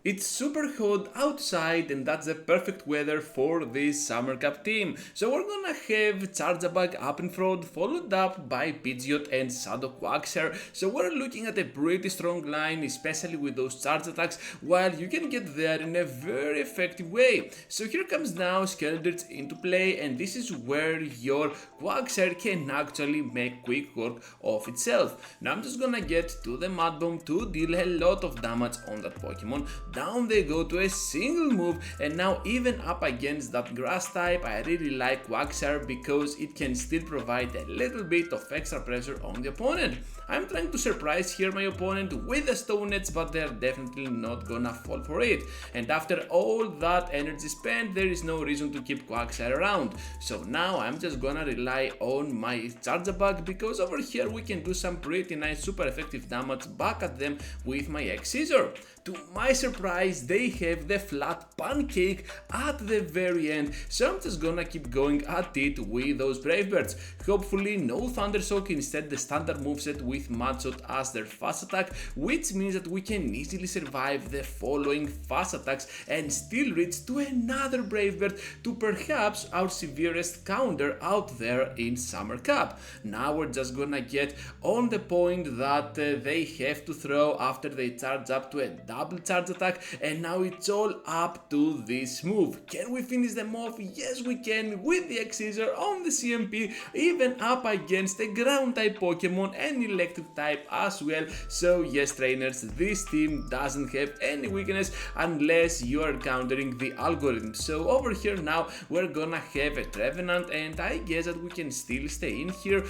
It's super hot outside and that's the perfect weather for this Summer Cup team. So we're gonna have Charjabug up in front, followed up by Pidgeot and Shadow Quagsire. So we're looking at a pretty strong line, especially with those charge attacks, while you can get there in a very effective way. So here comes now Skeldritz into play, and this is where your Quagsire can actually make quick work of itself. Now I'm just gonna get to the Mud Bomb to deal a lot of damage on that Pokemon. Down they go to a single move, and now even up against that grass type, I really like Quagsire because it can still provide a little bit of extra pressure on the opponent. I'm trying to surprise here my opponent with the Stone Edge, but they're definitely not gonna fall for it. And after all that energy spent, there is no reason to keep Quagsire around. So now I'm just gonna rely on my Charjabug because over here we can do some pretty nice super effective damage back at them with my X-Scissor. To my surprise, they have the flat pancake at the very end, so I'm just gonna keep going at it with those Brave Birds. Hopefully no Thunder Shock, instead the standard moveset with Mudshot as their fast attack, which means that we can easily survive the following fast attacks and still reach to another Brave Bird to perhaps our severest counter out there in Summer Cup. Now we're just gonna get on the point that they have to throw after they charge up to a double charge attack, and now it's all up to this move. Can we finish them off? Yes we can, with the X-Scissor on the CMP, even up against a ground type Pokemon and electric type as well. So yes trainers, this team doesn't have any weakness unless you are countering the algorithm. So over here now we're gonna have a Trevenant, and I guess that we can still stay in here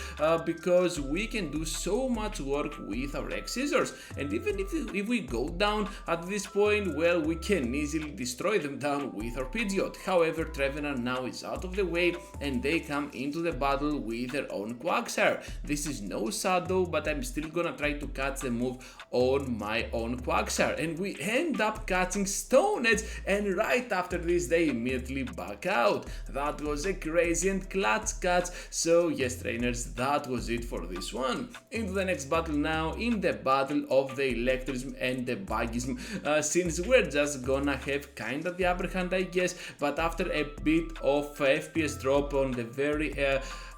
because we can do so much work with our X-Scissors, and even if we go down at this point, well, we can easily destroy them down with our Pidgeot. However, Trevenant now is out of the way and they come into the battle with their own Quagsire. This is no Shadow, but I'm still gonna try to catch the move on my own Quagsire, and we end up catching Stone Edge, and right after this they immediately back out. That was a crazy and clutch catch. So yes trainers, that was it for this one. Into the next battle now, in the battle of the Electrism and the Buggism, since we're just gonna have kinda the upper hand I guess, but after a bit of FPS drop on the very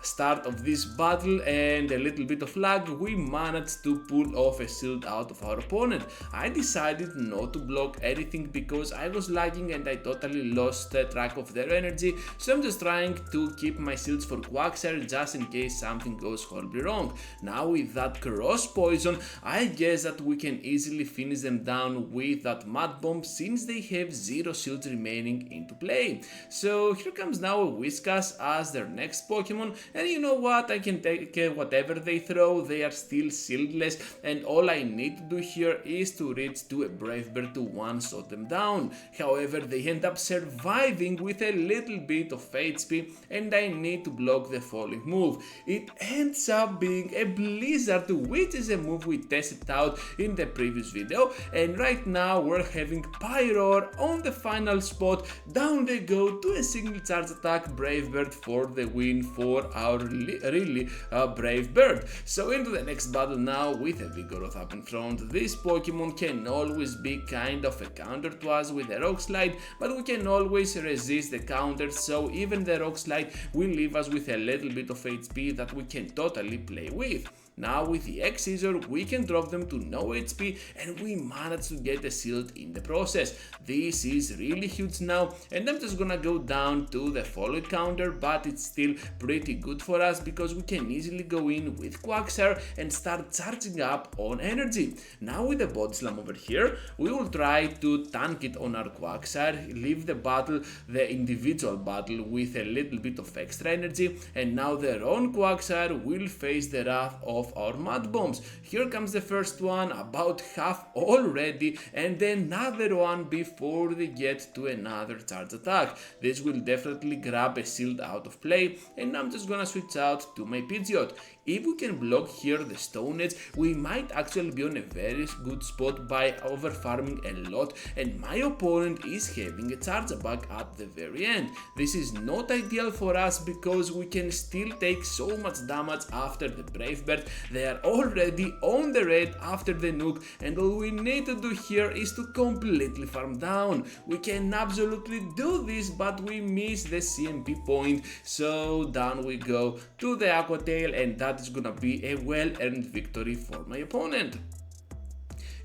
start of this battle and a little bit of lag, we managed to pull off a shield out of our opponent. I decided not to block anything because I was lagging and I totally lost track of their energy, so I'm just trying to keep my shields for Quagsire just in case something goes horribly wrong. Now with that cross poison, I guess that we can easily finish them down with that Mud Bomb since they have 0 shields remaining into play. So here comes now a Whiskas as their next Pokemon, and you know what, I can take whatever they throw, they are still shieldless, and all I need to do here is to reach to a Brave Bird to one-shot them down. However, they end up surviving with a little bit of HP, and I need to block the falling move. It ends up being a Blizzard, which is a move we tested out in the previous video, and right now we're having Pyroar on the final spot. Down they go to a single charge attack Brave Bird for the win for our really Brave Bird. So into the next battle now with a Vigoroth up in front. This Pokemon can always be kind of a counter to us with a Rock Slide, but we can always resist the counter, so even the Rock Slide will leave us with a little bit of HP that we can totally play with. Now with the X-Scissor we can drop them to no HP, and we managed to get a shield in the process. This is really huge now, and I'm just gonna go down to the follow counter, but it's still pretty good for us because we can easily go in with Quagsire and start charging up on energy. Now with the Body Slam over here, we will try to tank it on our Quagsire, leave the battle, the individual battle, with a little bit of extra energy, and now their own Quagsire will face the wrath of our Mud Bombs. Here comes the first one, about half already, and another one before they get to another charge attack. This will definitely grab a shield out of play, and I'm just gonna switch out to my Pidgeot. If we can block here the Stone Edge, we might actually be on a very good spot by over farming a lot, and my opponent is having a charge back at the very end. This is not ideal for us because we can still take so much damage after the Brave Bird. They are already on the red after the nuke, and all we need to do here is to completely farm down. We can absolutely do this, but we miss the CMP point, so down we go to the Aqua Tail, and that is gonna be a well-earned victory for my opponent.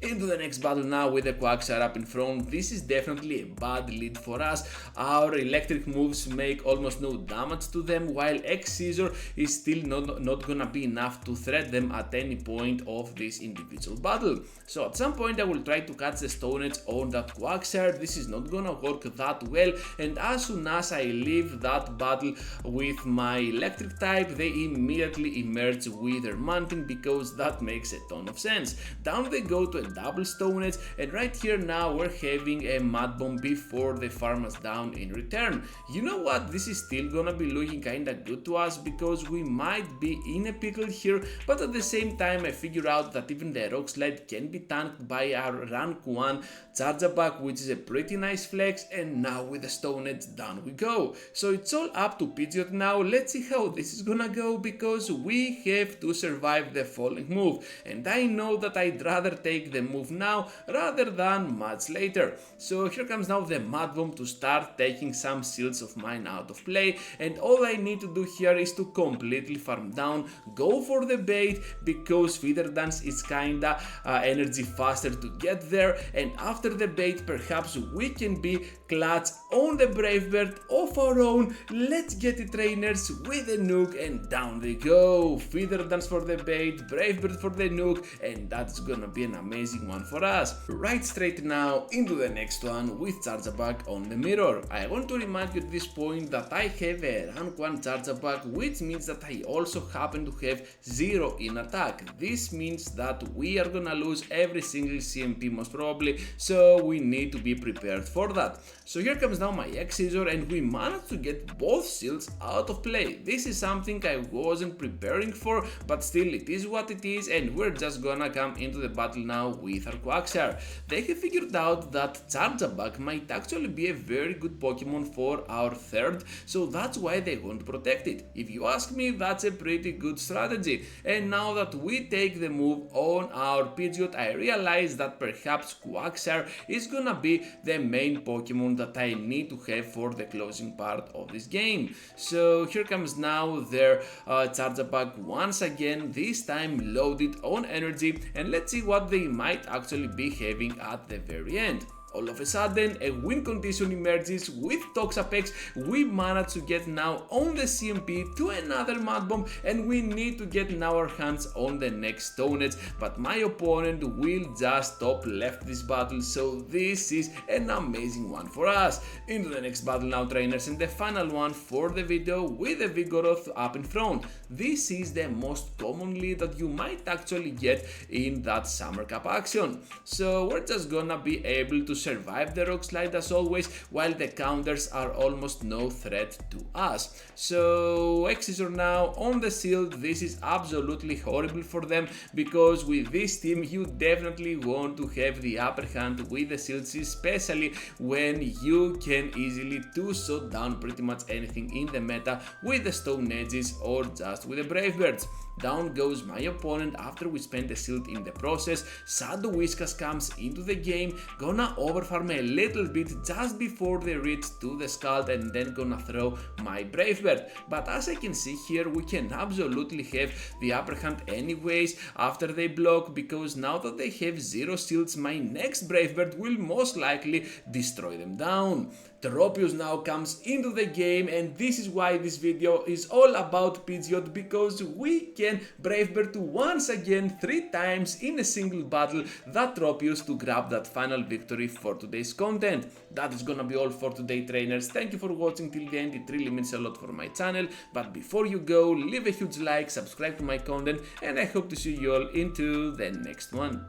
Into the next battle now with the Quagsire up in front. This is definitely a bad lead for us. Our electric moves make almost no damage to them, while X-Scissor is still not gonna be enough to threat them at any point of this individual battle. So at some point I will try to catch the Stone Edge on that Quagsire. This is not gonna work that well, and as soon as I leave that battle with my electric type, they immediately emerge with their mountain, because that makes a ton of sense. Down they go to a double Stone Edge, and right here now we're having a Mud Bomb before they farm us down in return. You know what, this is still gonna be looking kinda good to us because we might be in a pickle here, but at the same time I figure out that even the Rock Slide can be tanked by our rank 1 Chargeback, which is a pretty nice flex, and now with the Stone Edge down we go. So it's all up to Pidgeot now. Let's see how this is gonna go, because we have to survive the falling move, and I know that I'd rather take the move now rather than much later. So here comes now the Mud Bomb to start taking some shields of mine out of play, and all I need to do here is to completely farm down, go for the bait, because Feather Dance is kinda energy faster to get there, and after the bait perhaps we can be clutch on the Brave Bird of our own. Let's get it, trainers, with the nuke, and down they go. Feather Dance for the bait, Brave Bird for the nuke, and that's gonna be an amazing one for us. Right straight now into the next one with Chargeback on the mirror. I want to remind you at this point that I have a rank 1 Chargeback, which means that I also happen to have 0 in attack. This means that we are gonna lose every single CMP most probably, so we need to be prepared for that. So here comes now my X-Scissor, and we managed to get both shields out of play. This is something I wasn't preparing for, but still it is what it is, and we're just gonna come into the battle now with our Quagsire. They have figured out that Chargeback might actually be a very good Pokemon for our third, so that's why they want to protect it. If you ask me, that's a pretty good strategy. And now that we take the move on our Pidgeot, I realize that perhaps Quagsire is gonna be the main Pokemon that I need to have for the closing part of this game. So here comes now their Chargeback once again, this time loaded on energy, and let's see what they might actually be having at the very end. All of a sudden, a win condition emerges with Toxapex. We manage to get now on the CMP to another Mud Bomb, and we need to get now our hands on the next Stone Edge, but my opponent will just top left this battle, so this is an amazing one for us. Into the next battle now, trainers, and the final one for the video with the Vigoroth up in front. This is the most common lead that you might actually get in that Summer Cup action. So we're just gonna be able to survive the Rock Slide as always, while the counters are almost no threat to us. So X-Scissor now on the shield. This is absolutely horrible for them, because with this team you definitely want to have the upper hand with the shields, especially when you can easily shut down pretty much anything in the meta with the Stone Edges or just with the Brave Birds. Down goes my opponent after we spend the shield in the process. Shadow Whiskas comes into the game, gonna overfarm a little bit just before they reach to the Scald, and then gonna throw my Brave Bird. But as I can see here, we can absolutely have the upper hand anyways after they block, because now that they have 0 shields, my next Brave Bird will most likely destroy them down. Tropius now comes into the game, and this is why this video is all about Pidgeot, because we can Brave Bird once again 3 times in a single battle that Tropius to grab that final victory for today's content. That is gonna be all for today, trainers. Thank you for watching till the end, it really means a lot for my channel. But before you go, leave a huge like, subscribe to my content, and I hope to see you all into the next one.